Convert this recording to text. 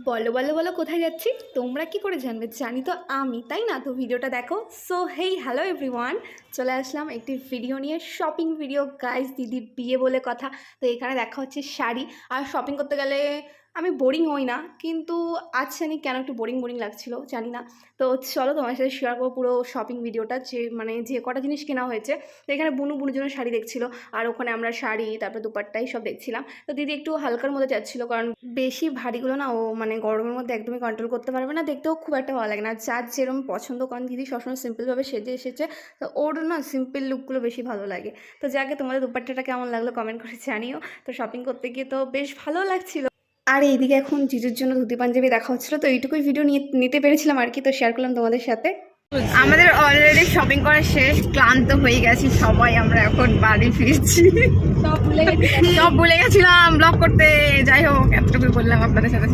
বলো বলো বলো কোথায় যাচ্ছি তোমরা কি করে জানবে? জানি তো আমি, তাই না? তো ভিডিওটা দেখো। সো হেই হ্যালো এভরিওয়ান, চলে আসলাম একটি ভিডিও নিয়ে, শপিং ভিডিও গাইস। দিদির বিয়ে বলে কথা। তো এখানে দেখা হচ্ছে শাড়ি। আর শপিং করতে গেলে আমি বোরিং হই না, কিন্তু আজ জানি কেন একটু বোরিং বোরিং লাগছিল, জানি না। তো চলো তোমার সাথে শেয়ার করবো পুরো শপিং ভিডিওটা, যে কটা জিনিস কেনা হয়েছে। তো এখানে বুনু বুনুর জন্য শাড়ি দেখছিল, আর ওখানে আমরা শাড়ি তারপর দুপাট্টাই সব দেখছিলাম। তো দিদি একটু হালকার মধ্যে যাচ্ছিলো, কারণ বেশি ভারীগুলো না ও গরমের মধ্যে একদমই কন্ট্রোল করতে পারবে না, দেখতেও খুব একটা ভালো লাগে না। যার যেরকম পছন্দ, কারণ দিদি সবসময় সিম্পলভাবে সেজে এসেছে, তো ওর না সিম্পল লুকগুলো বেশি ভালো লাগে। তো যাকে তোমাদের দুপাট্টাটা কেমন লাগলো কমেন্ট করে জানিও। তো শপিং করতে গিয়ে তো বেশ ভালো লাগছিল। আর এইদিকে এখন জিজুর জন্য ধুতি পাঞ্জাবি দেখা হচ্ছিলো, তো এইটুকুই ভিডিও নিতে পেরেছিলাম আর কি, তো শেয়ার করলাম তোমাদের সাথে। আমাদের অলরেডি শপিং করা শেষ, ক্লান্ত হয়ে গেছি সবাই, আমরা এখন বাড়ি ফিরছি। সব ভুলে গেছিলাম ব্লগ করতে। যাই হোক, এতটুকু বললাম আপনাদের সাথে।